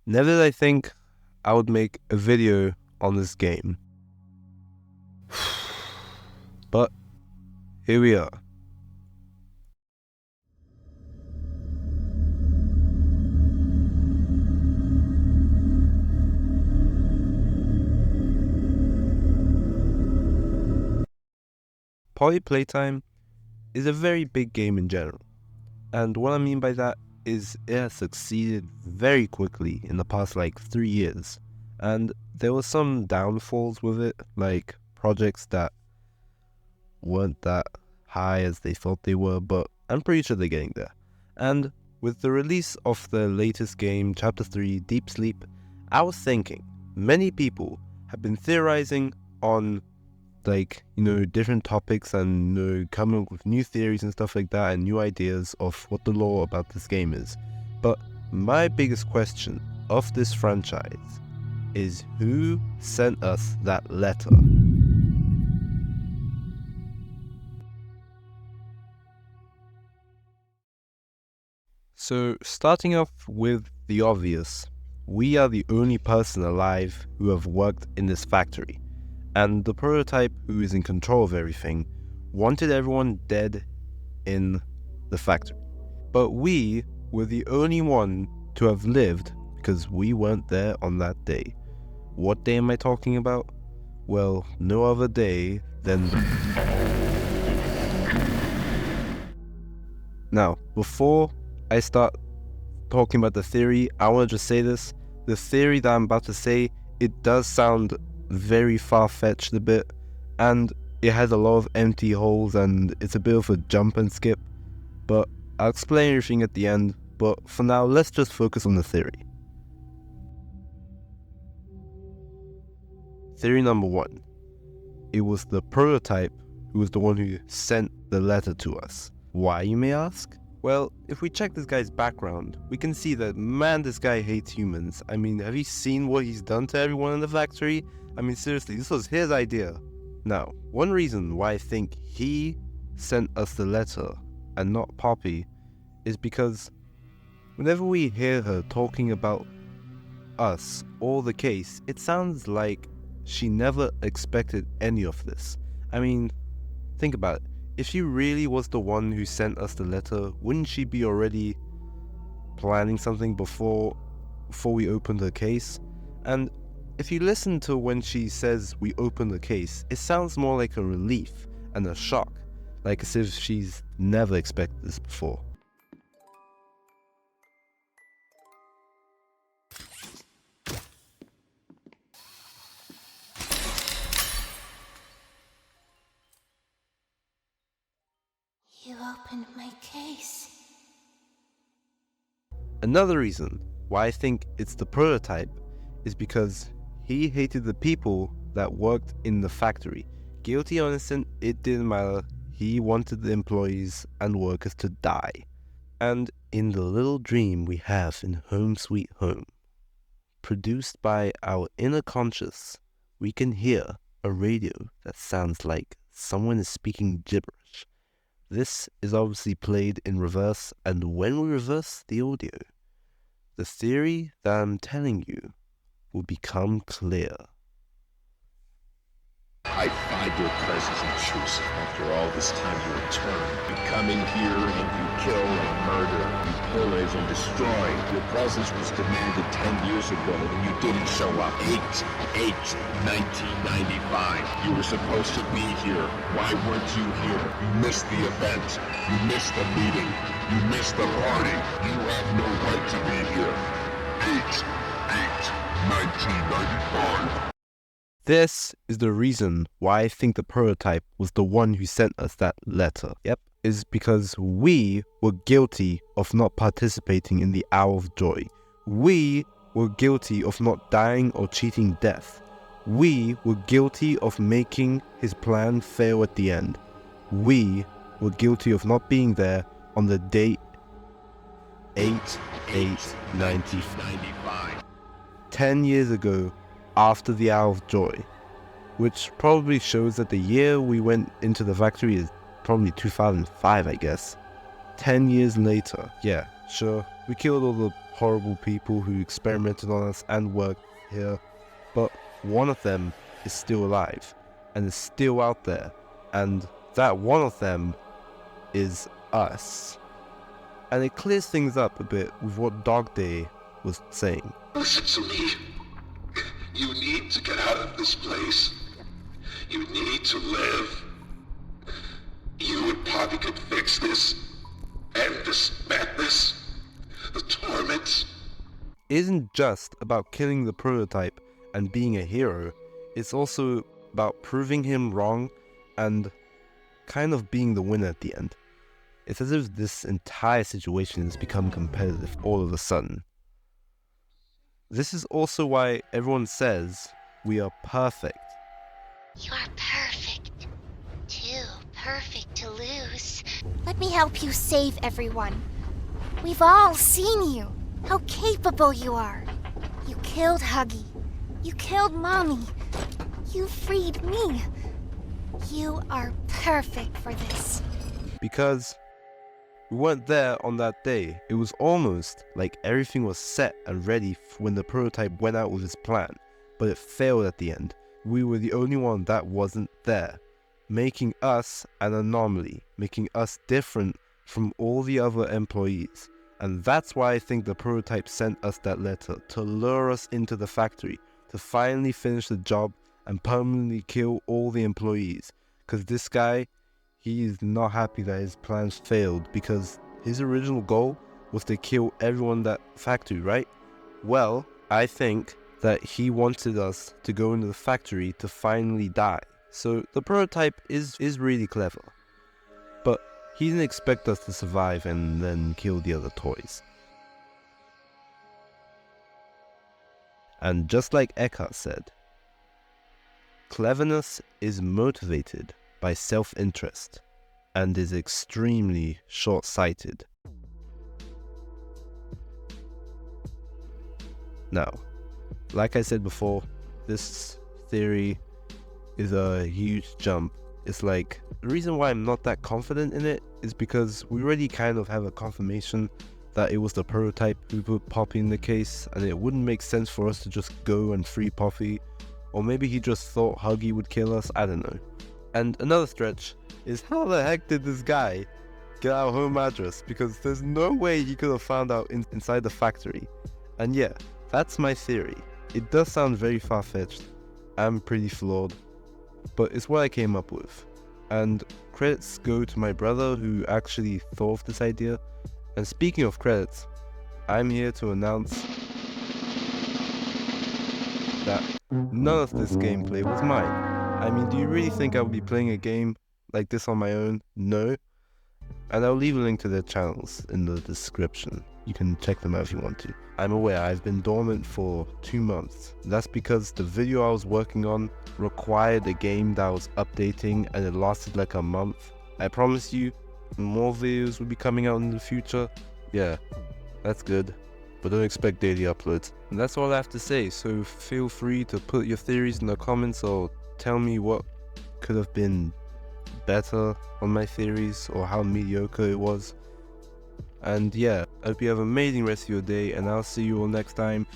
Never did I think I would make a video on this game. But here we are. Playtime is a very big game in general. And what I mean by that is it has succeeded very quickly in the past 3 years. And there were some downfalls with it, like projects that weren't that high as they thought they were, but I'm pretty sure they're getting there. And with the release of the latest game, Chapter 3, Deep Sleep, I was thinking, many people have been theorizing on different topics and coming up with new theories and stuff like that and new ideas of what the lore about this game is. But my biggest question of this franchise is who sent us that letter? So starting off with the obvious, we are the only person alive who have worked in this factory. And the prototype, who is in control of everything, wanted everyone dead in the factory. But we were the only one to have lived because we weren't there on that day. What day am I talking about? Well, no other day than... Now, before I start talking about the theory, I want to just say this. The theory that I'm about to say, it does sound very far-fetched a bit, and it has a lot of empty holes and it's a bit of a jump and skip, but I'll explain everything at the end. But for now, let's just focus on the theory. Theory number 1. It was the prototype who was the one who sent the letter to us. Why, you may ask? Well, if we check this guy's background, we can see that, man, this guy hates humans. I mean, have you seen what he's done to everyone in the factory? I mean, seriously, this was his idea. Now, one reason why I think he sent us the letter and not Poppy is because whenever we hear her talking about us or the case, it sounds like she never expected any of this. I mean, think about it. If she really was the one who sent us the letter, wouldn't she be already planning something before we opened her case? And if you listen to when she says we opened the case, it sounds more like a relief and a shock, like as if she's never expected this before. You opened my case. Another reason why I think it's the prototype is because he hated the people that worked in the factory. Guilty or innocent, it didn't matter. He wanted the employees and workers to die. And in the little dream we have in Home Sweet Home, produced by our inner conscious, we can hear a radio that sounds like someone is speaking gibberish. This is obviously played in reverse, and when we reverse the audio, the theory that I'm telling you will become clear. I find your presence intrusive. After all this time you return. You come in here and you kill and murder. You pillage and destroy. Your presence was demanded 10 years ago and you didn't show up. 8/8/1995. You were supposed to be here. Why weren't you here? You missed the event. You missed the meeting. You missed the party. You have no right to be here. 8/8/1995. This is the reason why I think the prototype was the one who sent us that letter. Yep, is because we were guilty of not participating in the hour of joy. We were guilty of not dying or cheating death. We were guilty of making his plan fail at the end. We were guilty of not being there on the date 8/8/1995. 10 years ago, after the hour of joy, which probably shows that the year we went into the factory is probably 2005, I guess. 10 years later, yeah, sure, we killed all the horrible people who experimented on us and worked here, but one of them is still alive and is still out there, and that one of them is us. And it clears things up a bit with what Dog Day was saying. Listen to me. You need to get out of this place. You need to live. You and Poppy could fix this. End this madness. The torment. It isn't just about killing the prototype and being a hero, it's also about proving him wrong and kind of being the winner at the end. It's as if this entire situation has become competitive all of a sudden. This is also why everyone says we are perfect. You are perfect. Too perfect to lose. Let me help you save everyone. We've all seen you. How capable you are. You killed Huggy. You killed Mommy. You freed me. You are perfect for this. Because we weren't there on that day. It was almost like everything was set and ready when the prototype went out with his plan, but it failed at the end. We were the only one that wasn't there, making us an anomaly, making us different from all the other employees. And that's why I think the prototype sent us that letter, to lure us into the factory, to finally finish the job and permanently kill all the employees. Because this guy, he is not happy that his plans failed, because his original goal was to kill everyone in that factory, right? Well, I think that he wanted us to go into the factory to finally die. So the prototype is really clever. But he didn't expect us to survive and then kill the other toys. And just like Eckhart said, cleverness is motivated by self-interest and is extremely short-sighted. Now, like I said before, this theory is a huge jump. It's like, the reason why I'm not that confident in it is because we already kind of have a confirmation that it was the prototype who put Poppy in the case, and it wouldn't make sense for us to just go and free Poppy. Or maybe he just thought Huggy would kill us, I don't know. And another stretch is, how the heck did this guy get our home address? Because there's no way he could have found out inside the factory. And yeah, that's my theory. It does sound very far-fetched. I'm pretty flawed, but it's what I came up with. And credits go to my brother who actually thought of this idea. And speaking of credits, I'm here to announce that none of this gameplay was mine. I mean, do you really think I would be playing a game like this on my own? No. And I'll leave a link to their channels in the description. You can check them out if you want to. I'm aware I've been dormant for 2 months. That's because the video I was working on required a game that was updating, and it lasted like a month. I promise you, more videos will be coming out in the future. Yeah, that's good. But don't expect daily uploads. And that's all I have to say, so feel free to put your theories in the comments or tell me what could have been better on my theories or how mediocre it was. And yeah, I hope you have an amazing rest of your day, and I'll see you all next time.